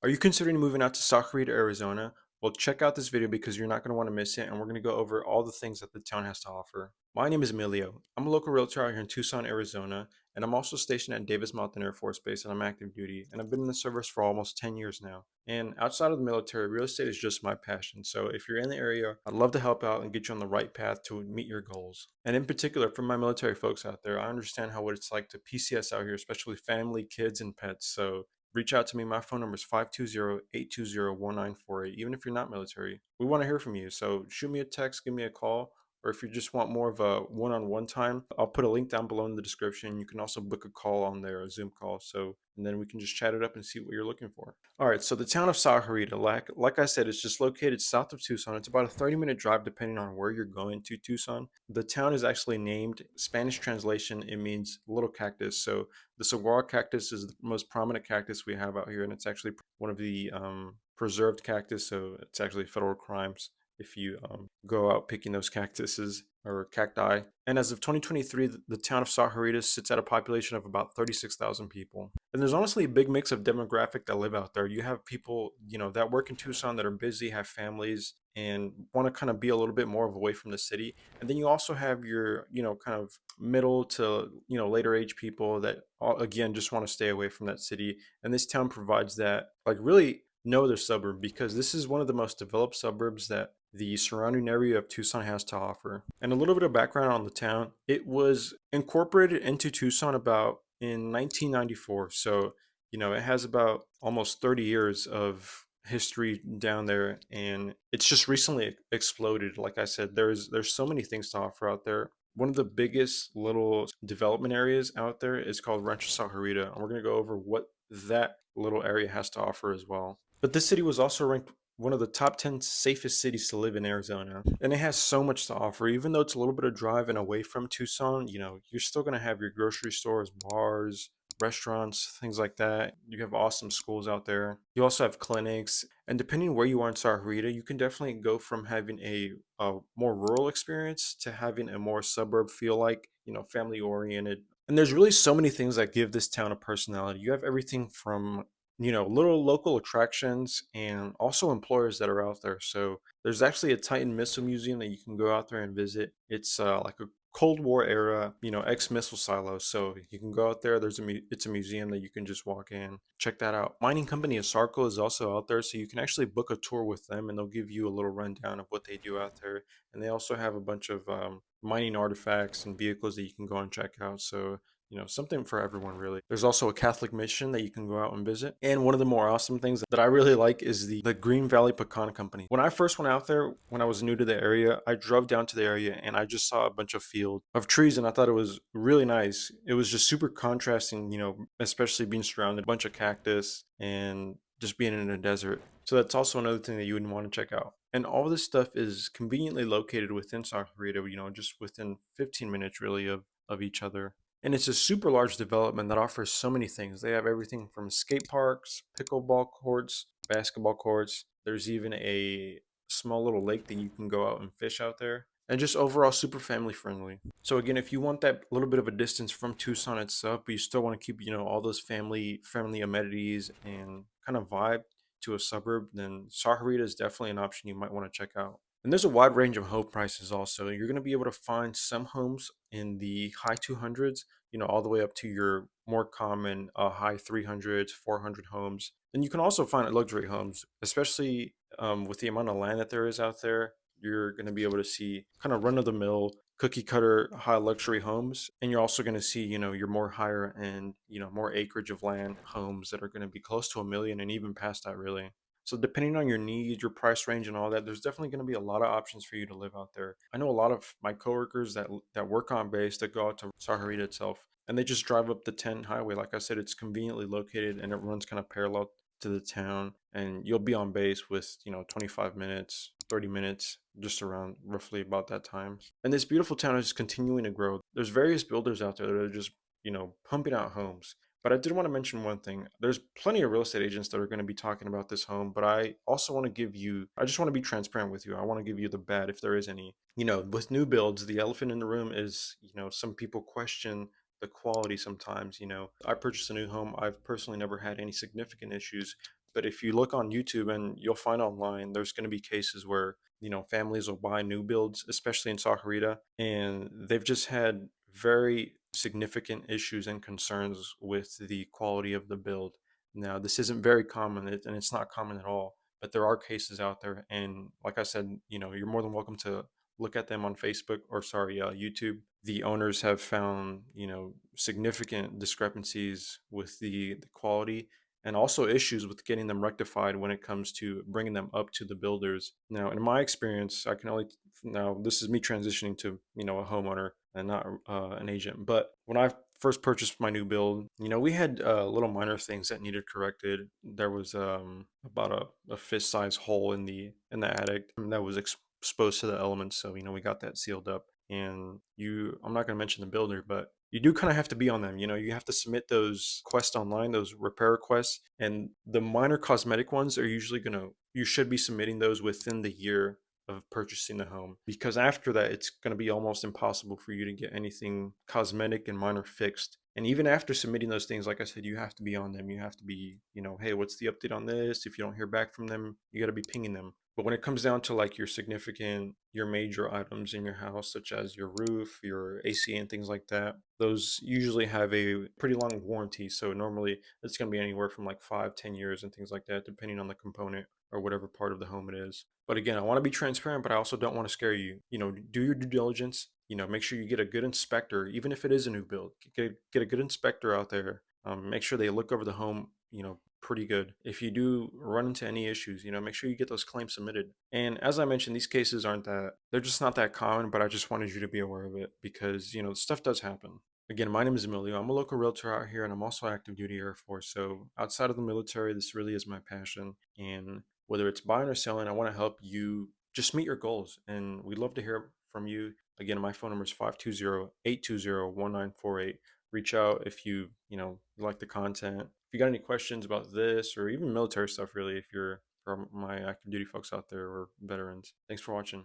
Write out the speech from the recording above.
Are you considering moving out to Sahuarita, Arizona? Well, check out this video because you're not going to want to miss it, and we're going to go over all the things that the town has to offer. My name is Emilio. I'm a local realtor out here in Tucson, Arizona, and I'm also stationed at Davis-Monthan Air Force Base, and I'm active duty, and I've been in the service for almost 10 years now. And outside of the military, real estate is just my passion. So if you're in the area, I'd love to help out and get you on the right path to meet your goals. And in particular, for my military folks out there, I understand how what it's like to PCS out here, especially family, kids, and pets. So reach out to me. My phone number is 520-820-1948. Even if you're not military, we want to hear from you. So shoot me a text, give me a call, or if you just want more of a one-on-one time, I'll put a link down below in the description. You can also book a call on there, a Zoom call. And then we can just chat it up and see what you're looking for. All right, so the town of Sahuarita, like I said, it's just located south of Tucson. It's about a 30-minute drive depending on where you're going to Tucson. The town is actually named, Spanish translation, it means little cactus. So the saguaro cactus is the most prominent cactus we have out here, and it's actually one of the preserved cactus. So it's actually federal crimes if you go out picking those cactuses or cacti. And as of 2023, the town of Sahuarita sits at a population of about 36,000 people. And there's honestly a big mix of demographic that live out there. You have people, that work in Tucson that are busy, have families, and want to kind of be a little bit more of away from the city. And then you also have your, kind of middle to, later age people that, again, just want to stay away from that city. And this town provides that, like, really no other suburb, because this is one of the most developed suburbs that the surrounding area of Tucson has to offer. And a little bit of background on the town. It was incorporated into Tucson about in 1994. So, it has about almost 30 years of history down there, and it's just recently exploded. Like I said, there's so many things to offer out there. One of the biggest little development areas out there is called Rancho Sahuarita, and we're going to go over what that little area has to offer as well. But this city was also ranked one of the top 10 safest cities to live in Arizona. And it has so much to offer. Even though it's a little bit of driving away from Tucson, you're still going to have your grocery stores, bars, restaurants, things like that. You have awesome schools out there. You also have clinics. And depending where you are in Sahuarita, you can definitely go from having a more rural experience to having a more suburb feel, like, family oriented. And there's really so many things that give this town a personality. You have everything from little local attractions and also employers that are out there. So there's actually a Titan Missile Museum that you can go out there and visit. It's like a Cold War era, ex-missile silo. So you can go out there. It's a museum that you can just walk in, check that out. Mining company Asarco is also out there, so you can actually book a tour with them, and they'll give you a little rundown of what they do out there. And they also have a bunch of mining artifacts and vehicles that you can go and check out. So something for everyone, really. There's also a Catholic mission that you can go out and visit. And one of the more awesome things that I really like is the Green Valley Pecan Company. When I first went out there, when I was new to the area, I drove down to the area and I just saw a bunch of field of trees, and I thought it was really nice. It was just super contrasting, especially being surrounded by a bunch of cactus and just being in a desert. So that's also another thing that you would want to check out. And all this stuff is conveniently located within Sahuarita, just within 15 minutes really of each other. And it's a super large development that offers so many things. They have everything from skate parks, pickleball courts, basketball courts. There's even a small little lake that you can go out and fish out there. And just overall super family friendly. So again, if you want that little bit of a distance from Tucson itself, but you still want to keep, all those family friendly amenities and kind of vibe to a suburb, then Sahuarita is definitely an option you might want to check out. And there's a wide range of home prices also. You're going to be able to find some homes in the high 200s, all the way up to your more common high 300s, 400 homes. And you can also find luxury homes, especially with the amount of land that there is out there. You're going to be able to see kind of run of the mill, cookie cutter, high luxury homes. And you're also going to see, your more higher end, more acreage of land homes that are going to be close to a million and even past that, really. So depending on your needs, your price range, and all that, there's definitely going to be a lot of options for you to live out there. I know a lot of my coworkers that work on base that go out to Sahuarita itself, and they just drive up the 10 highway. Like I said, it's conveniently located and it runs kind of parallel to the town, and you'll be on base with 25 minutes, 30 minutes, just around roughly about that time. And this beautiful town is continuing to grow. There's various builders out there that are just pumping out homes. But I did want to mention one thing. There's plenty of real estate agents that are going to be talking about this home, but I also want to I just want to be transparent with you. I want to give you the bad, if there is any. With new builds, the elephant in the room is, some people question the quality sometimes. I purchased a new home. I've personally never had any significant issues, But if you look on YouTube, and you'll find online, there's going to be cases where, families will buy new builds, especially in Sahuarita, and they've just had very significant issues and concerns with the quality of the build. Now, this isn't very common, and it's not common at all, but there are cases out there. And like I said, you're more than welcome to look at them on Facebook, or sorry, YouTube. The owners have found, significant discrepancies with the quality, and also issues with getting them rectified when it comes to bringing them up to the builders. Now, in my experience, I can only, now this is me transitioning to, a homeowner and not an agent. But when I first purchased my new build, we had little minor things that needed corrected. There was about a fist size hole in the attic that was exposed to the elements, so we got that sealed up. And I'm not going to mention the builder, but you do kind of have to be on them. You have to submit those quests online, those repair requests, and the minor cosmetic ones are usually you should be submitting those within the year of purchasing the home, because after that it's going to be almost impossible for you to get anything cosmetic and minor fixed. And even after submitting those things, like I said, you have to be on them. You have to be, hey, what's the update on this? If you don't hear back from them, you got to be pinging them. But when it comes down to like your major items in your house, such as your roof, your AC, and things like that, those usually have a pretty long warranty. So normally it's going to be anywhere from like 5, 10 years and things like that, depending on the component or whatever part of the home it is. But again, I want to be transparent, but I also don't want to scare you. Do your due diligence. Make sure you get a good inspector, even if it is a new build. Get a good inspector out there. Make sure they look over the home, pretty good. If you do run into any issues, make sure you get those claims submitted. And as I mentioned, these cases they're just not that common, but I just wanted you to be aware of it because, stuff does happen. Again, my name is Emilio. I'm a local realtor out here, and I'm also active duty Air Force. So outside of the military, this really is my passion. And whether it's buying or selling, I want to help you just meet your goals. And we'd love to hear from you. Again, my phone number is 520-820-1948. Reach out if you like the content. If you got any questions about this or even military stuff, really, if you're from my active duty folks out there or veterans. Thanks for watching.